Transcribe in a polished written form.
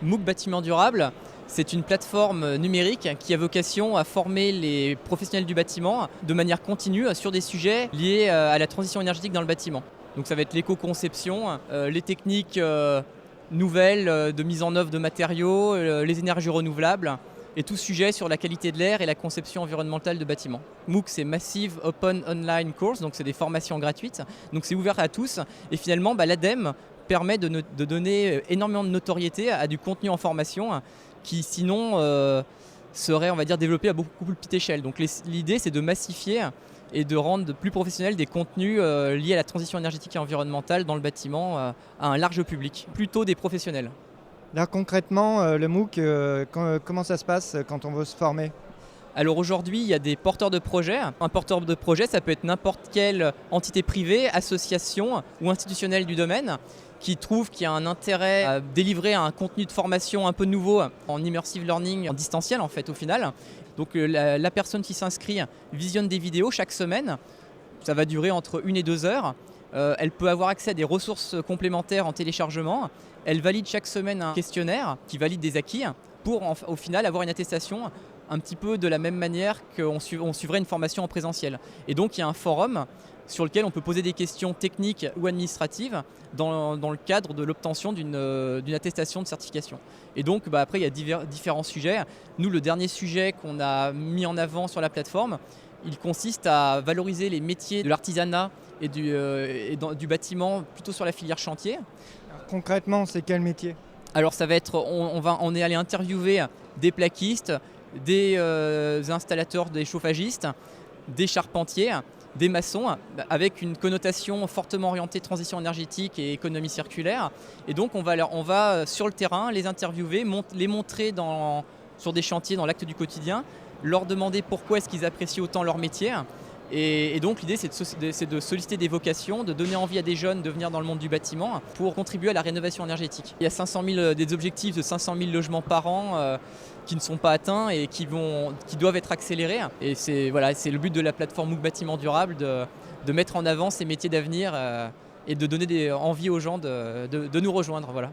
MOOC Bâtiment Durable, c'est une plateforme numérique qui a vocation à former les professionnels du bâtiment de manière continue sur des sujets liés à la transition énergétique dans le bâtiment. Donc ça va être l'éco-conception, les techniques nouvelles de mise en œuvre de matériaux, les énergies renouvelables et tout sujet sur la qualité de l'air et la conception environnementale de bâtiments. MOOC, c'est Massive Open Online Course, donc c'est des formations gratuites, donc c'est ouvert à tous. Et finalement, l'ADEME permet de donner énormément de notoriété à du contenu en formation qui sinon serait, on va dire, développé à beaucoup plus petite échelle. Donc l'idée, c'est de massifier et de rendre plus professionnels des contenus liés à la transition énergétique et environnementale dans le bâtiment à un large public, plutôt des professionnels. Là concrètement, le MOOC, comment ça se passe quand on veut se former? Alors aujourd'hui, il y a des porteurs de projets. Un porteur de projet, ça peut être n'importe quelle entité privée, association ou institutionnelle du domaine qui trouve qu'il y a un intérêt à délivrer un contenu de formation un peu nouveau en immersive learning, en distanciel en fait au final. Donc la personne qui s'inscrit visionne des vidéos chaque semaine. Ça va durer entre 1 et 2 heures. Elle peut avoir accès à des ressources complémentaires en téléchargement. Elle valide chaque semaine un questionnaire qui valide des acquis pour au final avoir une attestation un petit peu de la même manière qu'on suivrait une formation en présentiel. Et donc il y a un forum sur lequel on peut poser des questions techniques ou administratives dans le cadre de l'obtention d'une attestation de certification. Et donc après il y a différents sujets. Nous, le dernier sujet qu'on a mis en avant sur la plateforme, il consiste à valoriser les métiers de l'artisanat et du bâtiment plutôt sur la filière chantier. Alors, concrètement, c'est quel métier? Alors ça va être, on est allé interviewer des plaquistes, des installateurs, des chauffagistes, des charpentiers, des maçons, avec une connotation fortement orientée transition énergétique et économie circulaire. Et donc on va sur le terrain les interviewer, les montrer sur des chantiers dans l'acte du quotidien, leur demander pourquoi est-ce qu'ils apprécient autant leur métier. Et donc l'idée c'est de solliciter des vocations, de donner envie à des jeunes de venir dans le monde du bâtiment pour contribuer à la rénovation énergétique. Il y a 500 000, des objectifs de 500 000 logements par an qui ne sont pas atteints et qui doivent être accélérés. Et c'est le but de la plateforme MOOC Bâtiment Durable de mettre en avant ces métiers d'avenir et de donner envie aux gens de nous rejoindre. Voilà.